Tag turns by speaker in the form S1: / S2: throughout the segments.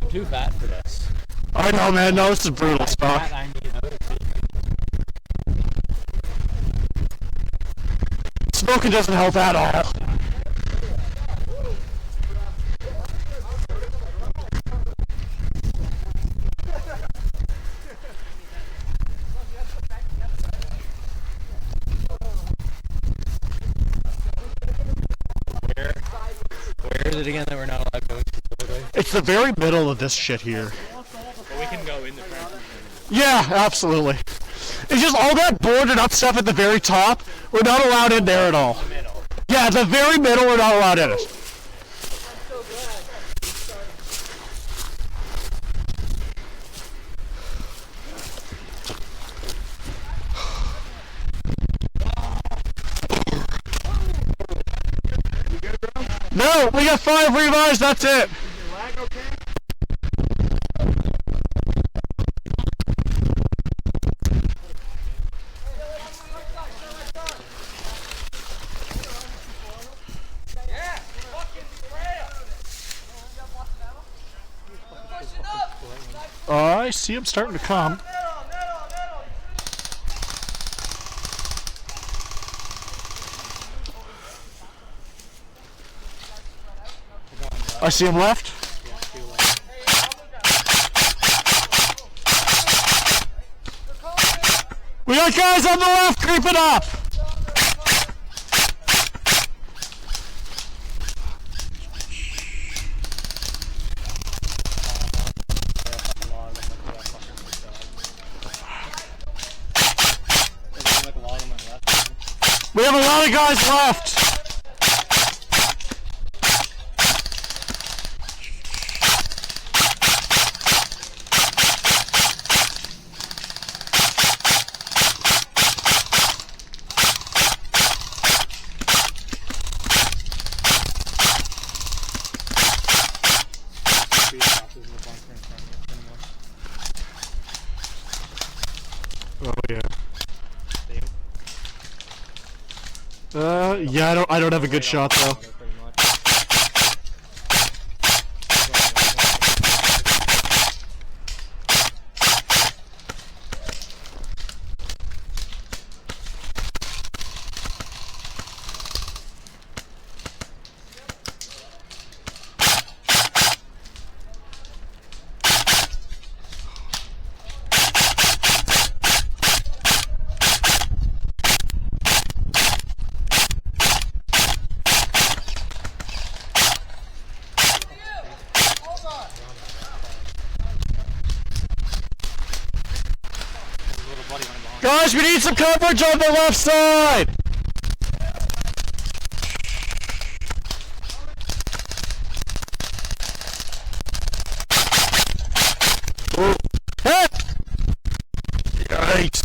S1: I'm too fat for this.
S2: I know, man. No, this is brutal stuff. Smoking doesn't help at all.
S1: Where is it again that we're not allowed to go into?
S2: It's the very middle of this shit here.
S1: But we can go in the front.
S2: Yeah, absolutely. It's just all that boarded up stuff at the very top. We're not allowed in there at all. Yeah, the very middle, we're not allowed in it. No, we got 5 revives, that's it. I see him starting to come. I see him left. We got guys on the left creeping up. We have a lot of guys left. Oh yeah. Yeah, I don't have a good shot though. Guys, we need some coverage on the left side! Oh. Hey! Yikes!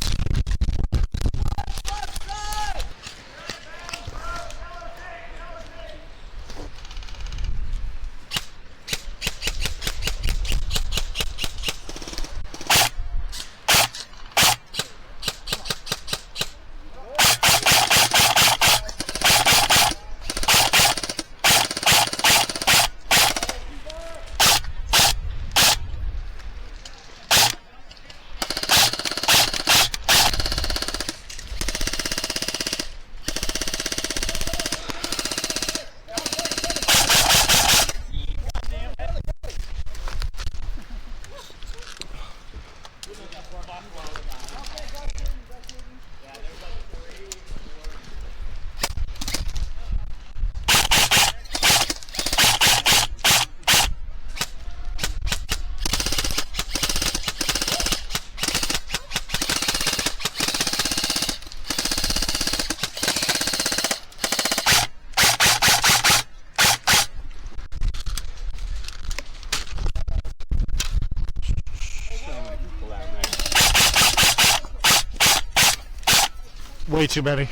S2: Way too many.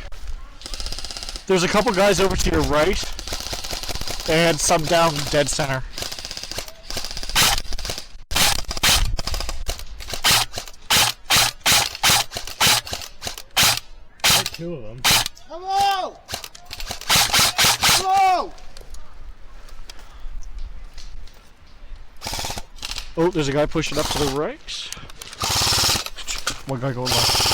S2: There's a couple guys over to your right, and some down dead center.
S1: Like 2 of them.
S3: Hello! Hello!
S2: Oh, there's a guy pushing up to the right. One guy going left.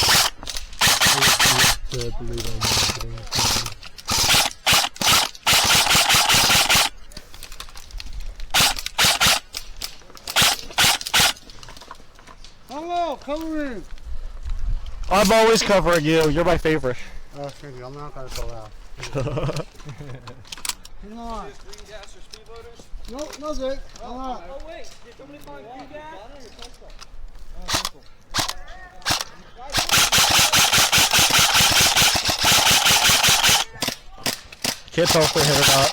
S3: Hello, cover in.
S2: I'm always covering you. You're my favorite.
S3: Oh, thank you. I'm not gonna go out. Come on. No, no, Zach. Come on.
S4: Oh wait, did somebody find green gas?
S2: Can't tell if they're hit or not.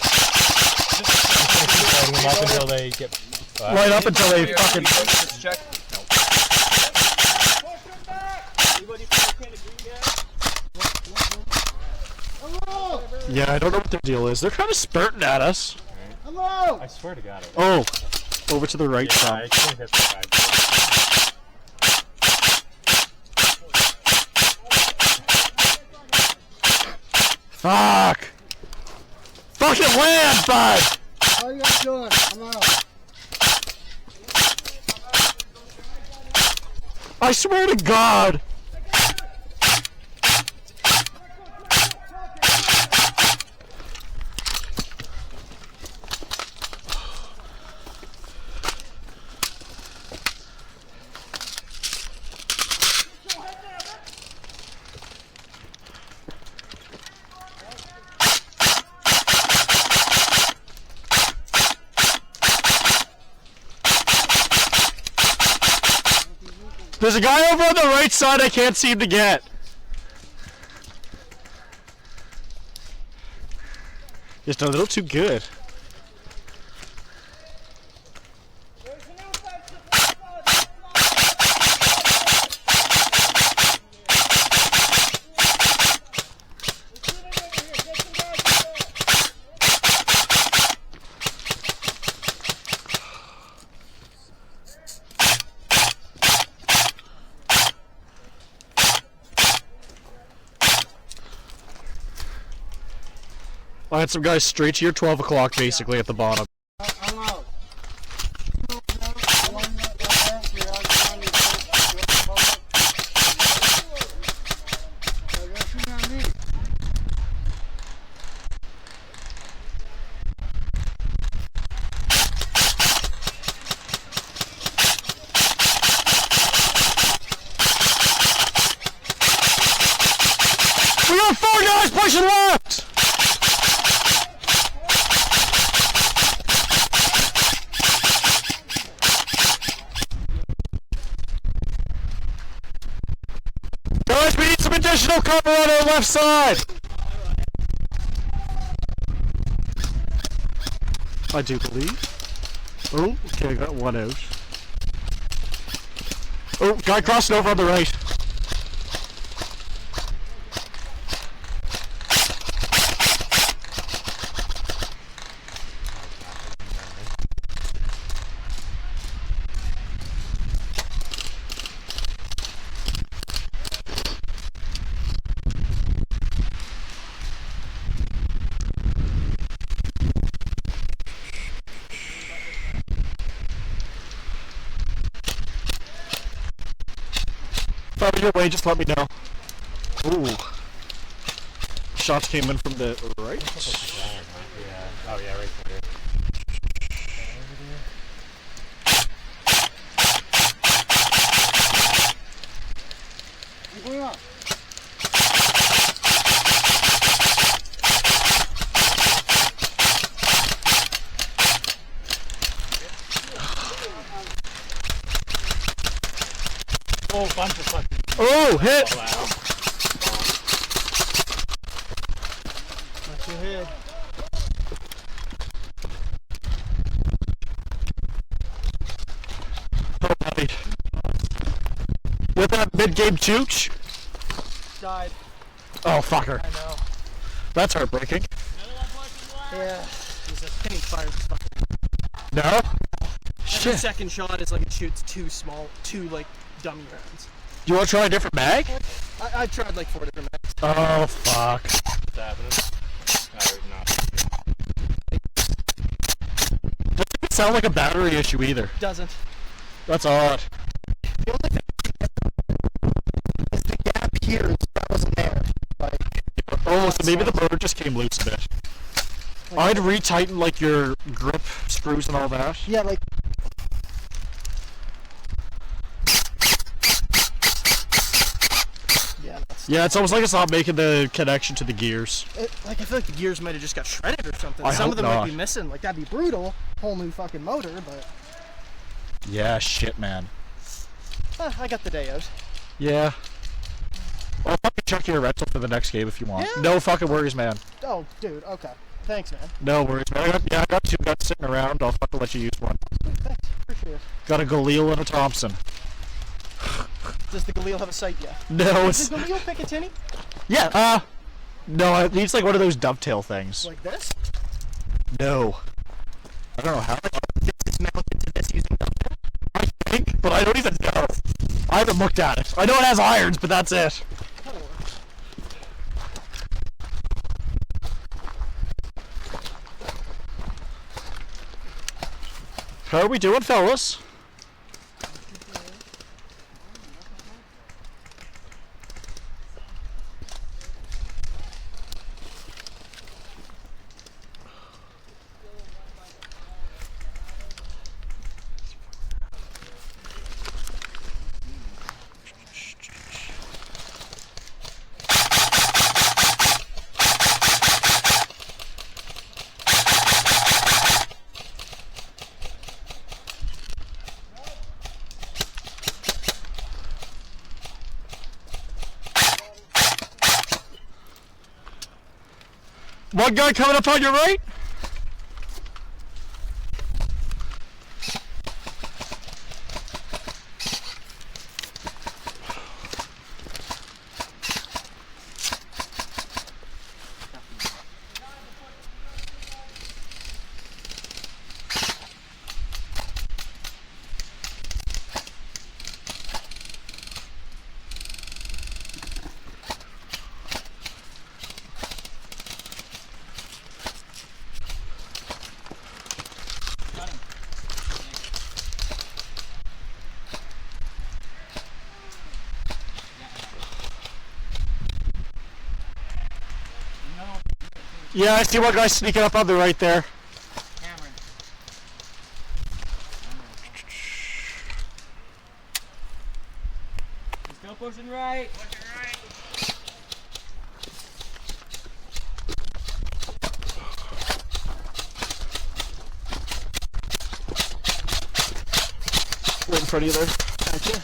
S1: Lighting them up until they get.
S2: Right up until they fucking.
S4: Check. Anybody find a can of green gas?
S3: Hello!
S2: Yeah, I don't know what their deal is. They're kind of spurting at us.
S3: Hello!
S1: I swear to God.
S2: Oh, over to the right
S1: Yeah,
S2: side.
S1: I can't hit the guy.
S2: Fuck! Fucking land, bud!
S3: How you guys doing? I'm out.
S2: I swear to God! There's a guy over on the right side I can't seem to get. Just a little too good. I had some guys straight to your 12 o'clock basically at the bottom.
S3: I'm out.
S2: We got 4 guys pushing left! Guys, we need some additional cover on our left side! I do believe. Oh, okay, I got one out. Oh, guy crossing over on the right. If I'm your way, just let me know. Ooh. Shots came in from the right.
S1: Yeah. Oh yeah, right there.
S3: I'm going up.
S1: Oh, bunch of fucking.
S2: Oh, hit!
S1: Wow.
S3: Watch your head.
S2: Oh, buddy. With that mid-game chooch?
S4: Died.
S2: Oh, fucker.
S4: I know.
S2: That's heartbreaking.
S3: Yeah. Jesus, I ain't fired this fucking.
S2: No?
S3: Every
S2: Shit.
S3: second shot is like it shoots two like dummy rounds.
S2: You want to try a different mag?
S3: I tried like 4 different mags.
S2: Oh, fuck.
S1: What's happening? Or not.
S2: Doesn't sound like a battery issue either.
S3: Doesn't.
S2: That's odd.
S3: The only thing is the gap here that wasn't there. Like,
S2: Oh, so maybe the motor just came loose a bit. I'd retighten like your grip screws and all that.
S3: yeah, like.
S2: Yeah, it's almost like it's not making the connection to the gears.
S3: Like I feel like the gears might have just got shredded or something.
S2: I
S3: Some
S2: hope
S3: of them
S2: not.
S3: might be missing. Like that'd be brutal. Whole new fucking motor, but
S2: Yeah, shit, man.
S3: I got the day out.
S2: Yeah. I'll fucking check your rental for the next game if you want.
S3: Yeah.
S2: No fucking worries, man.
S3: Oh, dude. Okay. Thanks, man.
S2: No worries, man. I got two guns sitting around. I'll fucking let you use one.
S3: Thanks. Appreciate it.
S2: Got a Galil and a Thompson.
S3: Does the Galil have a sight yet?
S2: No,
S3: Does
S2: it's...
S3: the Galil pick a tinny?
S2: Yeah, no, it needs like one of those dovetail things.
S3: Like this?
S2: No. I don't know how.
S3: It's mounted to this using dovetail?
S2: I think, but I don't even know. I haven't looked at it. I know it has irons, but that's it. How are we doing, fellas? One guy coming up on your right? Yeah, I see one guy sneaking up on the right there.
S4: He's still pushing right.
S2: Right in front of you there.
S3: Gotcha.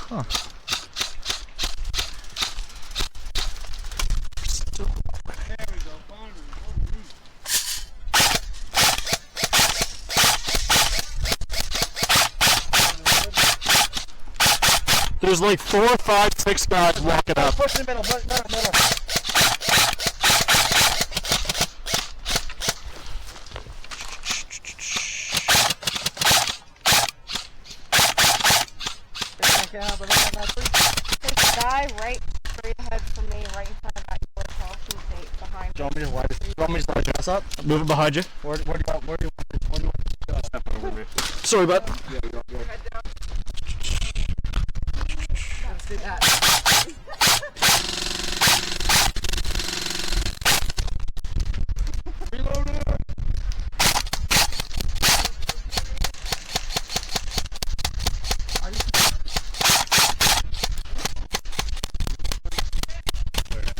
S2: Huh.
S4: There we go. Finally.
S2: There's like 4, 5, 6 guys walking up.
S3: Push in the middle. Middle.
S5: There's a guy right straight ahead from me, right in front of that door crossing gate behind
S3: Do you
S5: me.
S3: want me to slide your ass up?
S2: Moving behind you.
S3: Where do you want
S1: Step over me.
S2: Sorry, bud.
S3: Head down. Let's do that. Reloaded.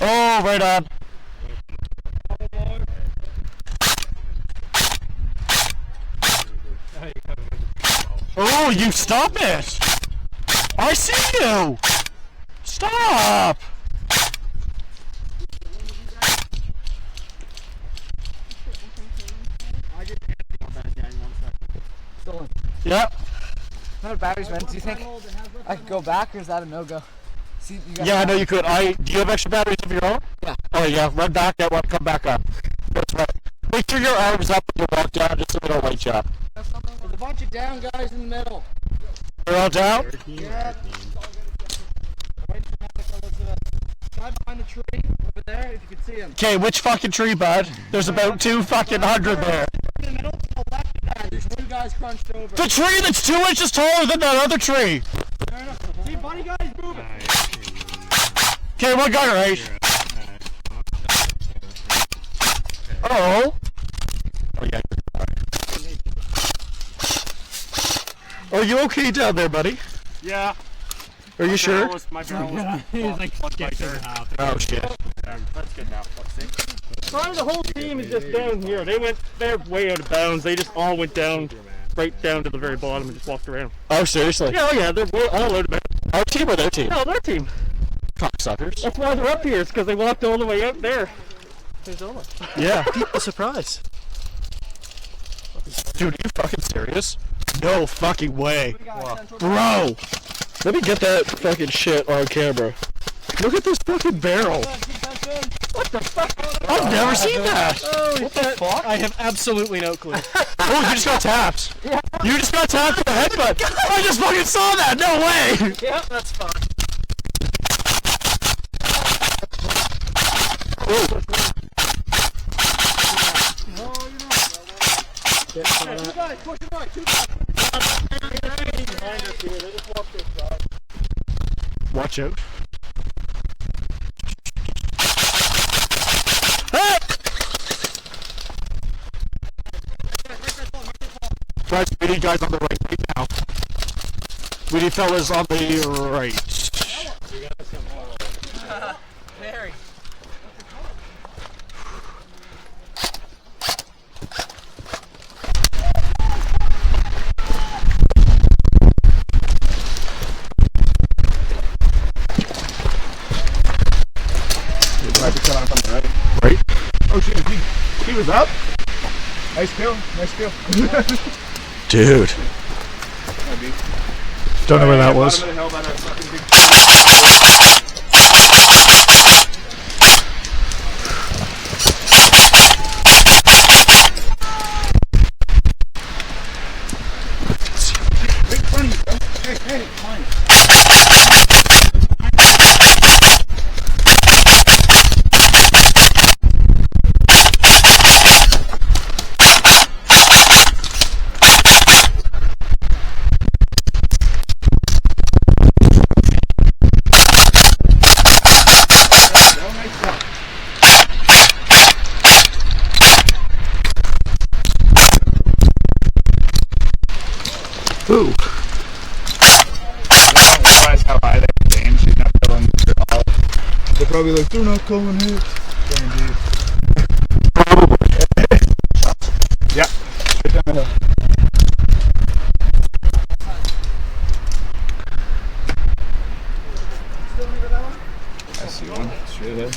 S2: Oh, right on. Oh, you stop it! I see you! Stop!
S3: Still in.
S2: Yep.
S3: How many batteries, man? Do you think I could go back, or is that a no-go? See, you guys
S2: Yeah, I know you could. Do you have extra batteries of your own?
S3: Yeah.
S2: Oh yeah, run back that one, come back up. That's right. Make sure your arm's up when you walk down, just so we don't wake you up.
S3: There's a bunch of down guys in the middle.
S2: You're all down?
S3: Yeah. Guy behind the tree over there, if you can see him.
S2: Okay, which fucking tree, bud? There's about 200 there.
S3: In the middle, to the left of that, there's 2 guys crunched over.
S2: The tree that's 2 inches taller than that other tree.
S3: See, buddy guy's moving.
S2: Okay, one guy right. Oh. Oh yeah. Are you okay down there, buddy?
S1: Yeah.
S2: Are you sure?
S1: My barrel was
S4: He's like skipped in half.
S2: Oh shit.
S1: That's good now. Let's see.
S4: Probably the whole team is just down here. They're way out of bounds. They just all went down, right down to the very bottom and just walked around.
S2: Oh seriously?
S4: Yeah, oh yeah, they're all out of bounds.
S2: Our team or their team?
S4: No, their team.
S2: Cocksuckers.
S4: That's why they're up here. It's because they walked all the way out there. There's Ola.
S2: Yeah. A surprise. Dude, are you fucking serious? No fucking way. Bro! Let me get that fucking shit on camera. Look at this fucking barrel.
S4: What the fuck?
S2: I've never seen that.
S4: What the fuck? I have absolutely no clue.
S2: Oh, you just got tapped. You just got tapped with a headbutt. I just fucking saw that. No way.
S4: Yeah, that's fine.
S2: Watch out. Hey! Guys, we need guys on the right now. We need fellas on the right.
S3: Mary.
S2: Right?
S6: Oh shit, he was up? Nice kill, nice kill.
S2: Dude. Don't know where that was.
S6: Bottom of the hill by that fucking big... Big funny, bro. Hey, fine.
S2: Ooh.
S6: I don't realize how high they aim. She's not killing at all. They're probably like, they're not calling hits. Guaranteed.
S2: Probably.
S6: Yeah. Straight down the hill. I see one. Straight ahead.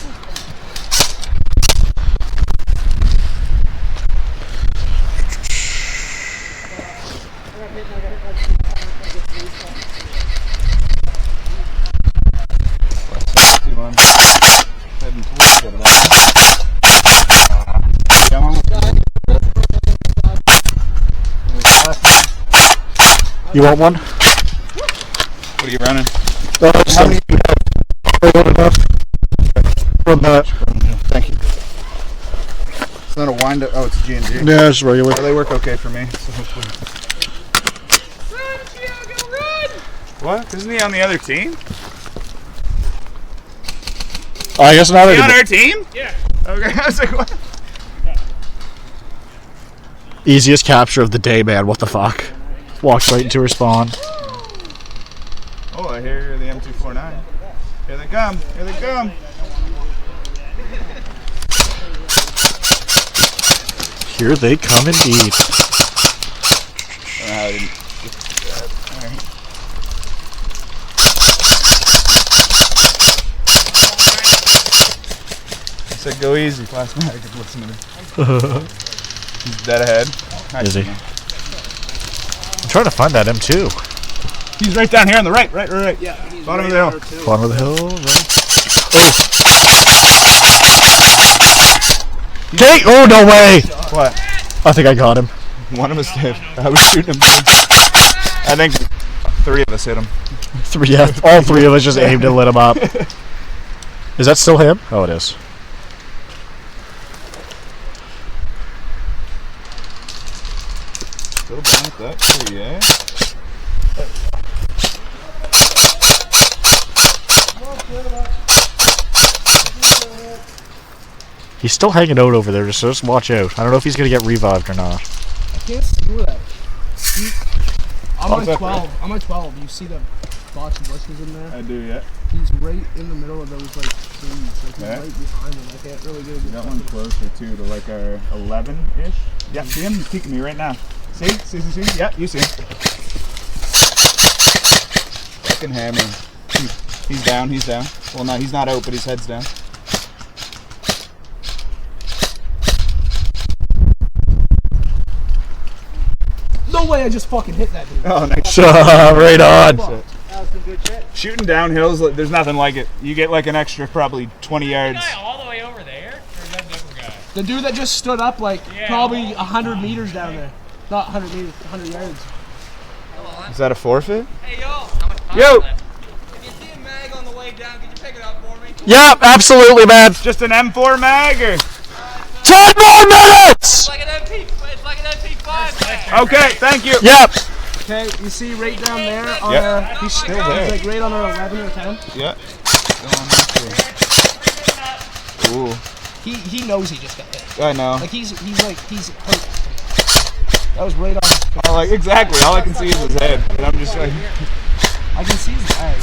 S6: See one. Heading towards the other one.
S2: You want one?
S6: What are you running?
S2: How many do you have? I want enough. From that.
S6: Thank you. It's not a wind up. Oh, it's a G&G.
S2: Yeah, it's regular.
S6: Well, they work okay for me. So hopefully.
S4: Run, Thiago, run!
S6: What? Isn't he on the other team?
S2: I guess not.
S6: Is he on our team?
S4: Yeah.
S6: Okay. I was like, what?
S2: Easiest capture of the day, man. What the fuck? Walks right into her spawn.
S6: Oh, I hear the M249. Here they come. Here they come.
S2: Here they come indeed.
S6: I didn't get that. Alright. I said go easy. Last night I could listen to me. He's dead ahead.
S2: Is he? I'm trying to find that M2.
S6: He's right down here on the right.
S3: Yeah, he's
S6: Bottom
S3: right
S6: of the hill.
S3: there, too.
S2: Bottom of the hill, right? Oh. Okay. Oh, no way.
S6: What?
S2: I think I got him.
S6: One of us did. I was shooting him. I think 3 of us hit him.
S2: All 3 of us just aimed and lit him up. Is that still him? Oh, it is.
S6: Still down with that too, yeah.
S2: He's still hanging out over there, so just watch out. I don't know if he's going to get revived or not.
S3: I can't see that. I'm on
S6: up,
S3: 12. I'm on 12. You see the box of bushes in there?
S6: I do, yeah.
S3: He's right in the middle of those like trees. Like he's
S6: Okay.
S3: right behind them. I can't really get a good
S6: That one closer too to like our 11-ish. Yeah, see him? He's peeking me right now. See? Yeah, you see him. Fucking hammer. He's down. Well, no, he's not out, but his head's down.
S3: No way! I just fucking hit that dude.
S6: Oh, nice.
S2: Right on.
S3: That was some good shit.
S6: Shooting down hills, there's nothing like it. You get like an extra probably 20 yards.
S7: Guy all the way over there, or is that a different guy?
S3: The dude that just stood up like probably 100 meters down there. Not 100 meters, 100 yards.
S6: Is that a forfeit?
S7: Hey yo, how much time
S6: Yo!
S7: left? If you see a mag on the way down, could you pick it up for me?
S2: Yep, absolutely, man.
S6: Just an M4 mag or?
S2: 10 more minutes!
S7: It's like an MP5 mag.
S6: Okay, thank you.
S2: Yep.
S3: Okay, you see right down there on
S6: Yep.
S3: he's
S6: still there.
S3: He's like right on our 11 or 10.
S6: Yeah. Ooh.
S3: He knows he just got hit.
S6: I know.
S3: Like he's hurt. That was right on.
S6: Exactly. All I can see is his head. And I'm just like.
S3: I can see his eyes.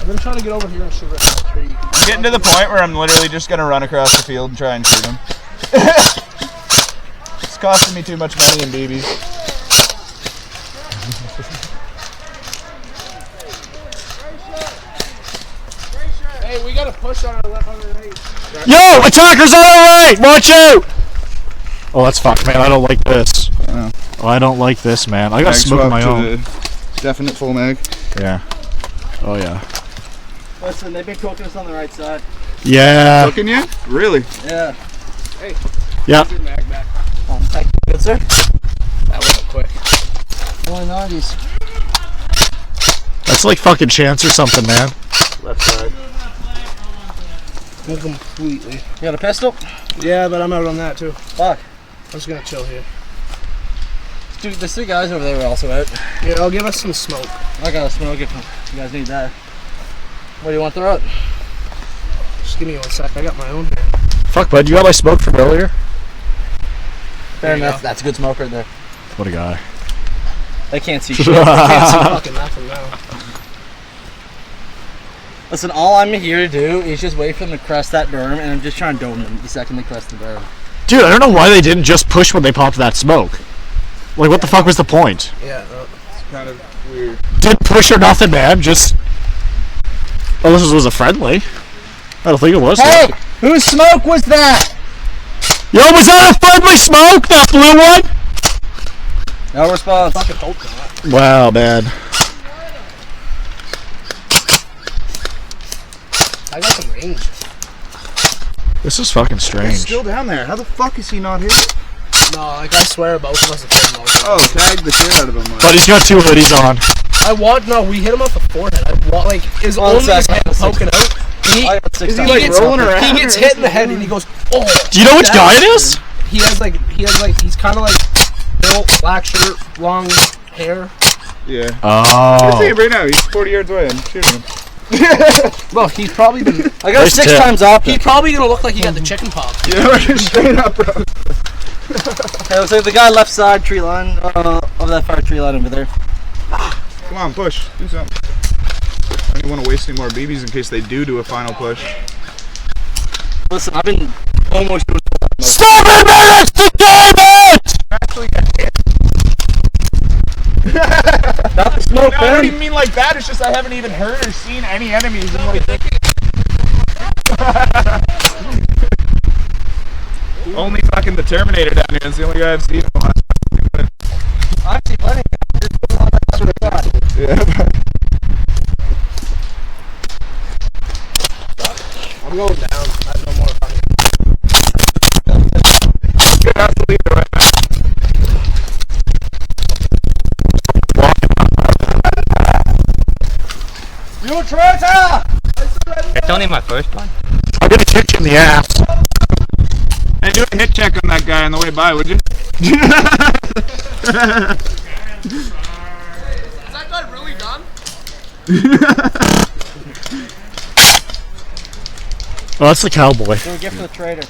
S3: I'm gonna try to get over here and shoot it in the tree.
S6: I'm getting to the point where I'm literally just gonna run across the field and try and shoot him. It's costing me too much money in BBs.
S3: Hey, we gotta push on our left on the right.
S2: Yo, attackers on the right! Watch out! Oh, that's fucked, man. I don't like this.
S6: Yeah.
S2: Oh, I don't like this, man. I got
S6: Mag
S2: smoke of
S6: swap
S2: my
S6: to
S2: own.
S6: the definite full mag.
S2: Yeah. Oh, yeah.
S1: Listen, they've been cooking us on the right side.
S2: Yeah.
S6: Looking you? Really?
S1: Yeah.
S3: Hey,
S2: Yep.
S3: your mag back.
S1: Thank you, good sir.
S3: That wasn't quick.
S1: Only 90s.
S2: That's like fucking chance or something, man.
S1: Left side.
S3: Completely.
S1: You got a pistol?
S3: Yeah, but I'm out on that too.
S1: Fuck.
S3: I'm just gonna chill here.
S1: Dude, there's 3 guys over there were also out.
S3: Yeah, I'll give us some smoke.
S1: I got a smoke if you guys need that. What do you want to throw it?
S3: Just give me 1 sec. I got my own here.
S2: Fuck, bud. You got my smoke from earlier?
S1: Fair
S3: you
S1: enough.
S3: go.
S1: That's a good smoke right there.
S2: What a guy.
S1: They can't see shit.
S3: Can't see fucking nothing now.
S1: Listen, all I'm here to do is just wait for them to crest that berm, and I'm just trying to dome them the second they crest the berm.
S2: Dude, I don't know why they didn't just push when they popped that smoke. Like, what the fuck was the point?
S3: Yeah.
S6: It's kind of weird.
S2: Didn't push or nothing, man. Just... Unless this was a friendly. I don't think it was.
S1: Hey! Whose smoke was that?
S2: Yo, was that a friendly smoke? That blue one?
S1: No response.
S3: Fucking hope not.
S2: Wow, man.
S3: I got some range.
S2: This is fucking strange.
S6: He's still down there. How the fuck is he not here?
S3: No, like I swear both of us have hit him over.
S6: Oh, tag the shit out of him.
S2: But he's got 2 hoodies on.
S3: We hit him off the forehead. His
S1: One
S3: only
S1: sec,
S3: his head
S1: I got
S3: poking out.
S1: I got 6
S6: Is he
S1: times.
S6: like
S3: gets-
S6: rolling around?
S3: He gets hit in the head and he goes, oh.
S2: Do you know which guy it is?
S3: He's kind of like built, black shirt, long hair.
S6: Yeah.
S2: Oh.
S6: I see him right now. He's 40 yards away. I'm shooting him.
S3: Well, he's probably been.
S1: I got
S2: Nice
S1: 6
S2: tip.
S1: times optic.
S3: He's probably gonna look like he got the chicken pop.
S6: Yeah, we're straight up, bro.
S1: Okay, looks like the guy left side tree line, of that far tree line over there.
S6: Come on, push. Do something. I don't want to waste any more BBs in case they do a final push.
S1: Listen, I've been almost doing
S2: 7 minutes to game it!
S6: Actually got hit.
S1: Not the smoke,
S6: No, I don't
S1: man.
S6: even mean like that. It's just I haven't even heard or seen any enemies in like. Only fucking the Terminator down here. It's the only guy I've seen in the last 2 minutes.
S1: I see plenty. That's what I thought.
S6: Yeah.
S3: I'm going down. I have no more fucking.
S6: Good, that's the leader right now.
S1: You traitor!
S8: It's only my first one.
S2: I'm gonna kick you in the ass.
S6: Hey, do a hit check on that guy on the way by, would you?
S7: Is that guy really done?
S2: Oh, that's the cowboy.
S1: Do a gift for the traitor.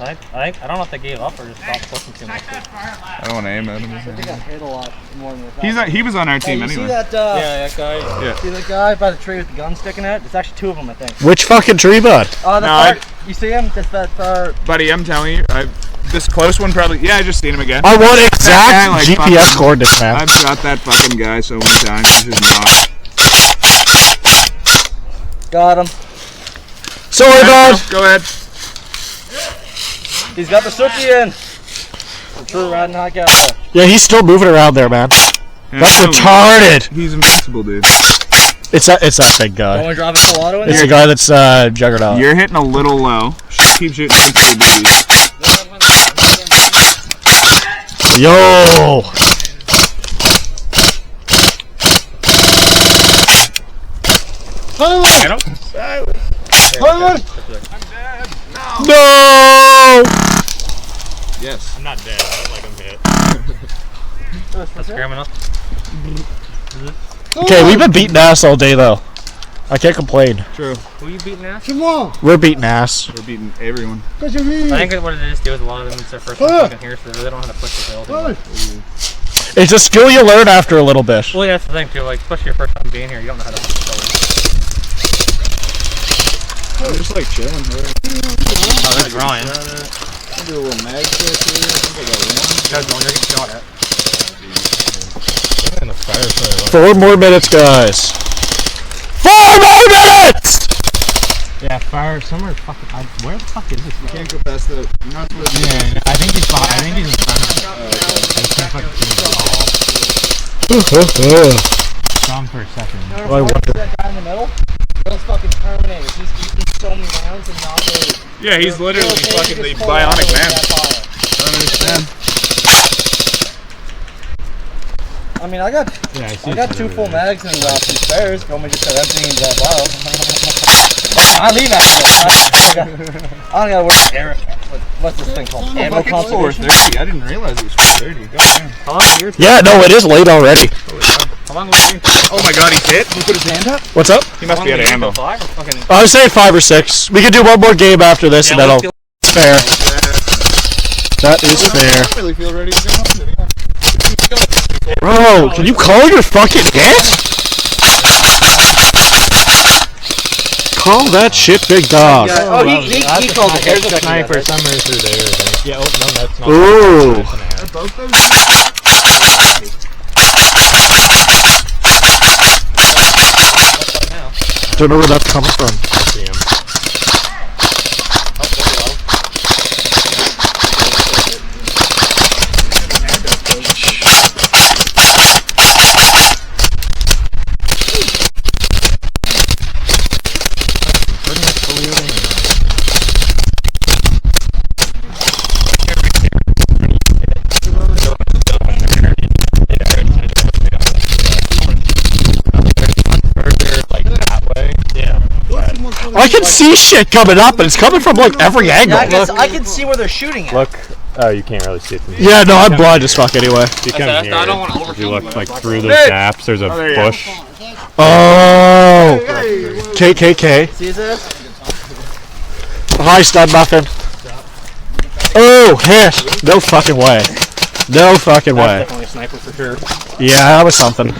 S8: I don't know if they gave up or just stopped pushing too much.
S6: I don't want to aim at him.
S1: I think I hit a lot more than we thought.
S6: He was on our
S1: Hey,
S6: team
S1: you
S6: anyway.
S1: see that,
S8: That guy.
S6: Yeah.
S1: see that guy by the tree with the gun sticking out? There's actually 2 of them, I think.
S2: Which fucking tree, bud?
S1: Oh, the
S6: No,
S1: you see him? Just that far.
S6: Buddy, I'm telling you, this close one probably. Yeah, I just seen him again.
S2: I want exact
S6: That guy, like,
S2: GPS
S6: fucking-
S2: coordinates, man.
S6: I've shot that fucking guy so many times. He's just not.
S1: Got him.
S2: Sorry, bud.
S6: Go ahead.
S1: He's got the Suki in. The true riding high caliber.
S2: Yeah, he's still moving around there, man. That's retarded.
S6: He's invincible, dude.
S2: It's that big
S1: You
S2: guy.
S1: want to drop a full auto in
S2: It's
S1: there?
S2: the guy that's Juggernaut.
S6: You're hitting a little low. Keep shooting me for the BBs.
S2: Yo. No.
S6: Yes.
S8: I'm not dead. I look like I'm hit. That's criminal.
S2: Okay, we've been beating ass all day though. I can't complain.
S6: True.
S8: Who you beating ass?
S2: We're beating ass.
S6: We're beating everyone.
S8: I think what it is too is a lot of them it's their first time fucking here, so they really don't know how to push the building.
S2: It's a skill you learn after a little bit.
S8: Well, yeah, that's the thing too. Like, especially your first time being here, you don't know how to push the building.
S6: I'm just like chilling.
S8: Oh, there's Ryan.
S6: I'll do a little mag switch here. I think I got one.
S8: Guys, don't get shot at.
S2: 4 more minutes, guys. 4 more minutes!
S8: Yeah, fire somewhere. Fucking. Where the fuck is this?
S6: You can't go past the. Not the.
S8: Yeah, I think he's behind. I think he's in front of Gone for a second.
S1: I wonder. That guy in the middle? Those fucking Terminators. He's eating so many rounds and not really.
S6: Yeah, he's literally fucking the bionic man. I don't understand.
S1: I mean, I got 2 full mags and some spares. You want me to just start emptying that bottle? I leave after this. I don't gotta work air. What's this thing called? Ammo conservation.
S6: 4:30. I didn't realize it was 4:30. Goddamn.
S8: How long are you?
S2: Yeah, no, it is late already.
S8: How long were you?
S6: Oh my god, he's hit. He put his hand up.
S2: What's up?
S6: He must be out of ammo.
S2: I was saying 5 or 6. We can do one more game after this, and then I'll. It's fair. That is fair.
S6: I don't really feel ready to go home today.
S2: Bro, can you call your fucking hit? Call that shit, big dog.
S1: Oh, he called it.
S8: There's a sniper somewhere through there. Yeah, oh, no, that's not.
S2: Ooh.
S6: Both those.
S2: Don't know where that's coming from.
S8: See him.
S2: I can see shit coming up, and it's coming from like every angle.
S1: Yeah, I can see where they're shooting at.
S9: Look, oh, you can't really see it from here.
S2: Yeah, no, I'm blind as fuck anyway.
S9: If you come here,
S8: I don't want to
S9: if you look like through those gaps, there's a bush.
S2: Oh, KKK.
S1: See this?
S2: Hi, Stud Muffin. Oh, hit. No fucking way. No fucking way.
S8: Definitely a sniper for sure.
S2: Yeah, that was something.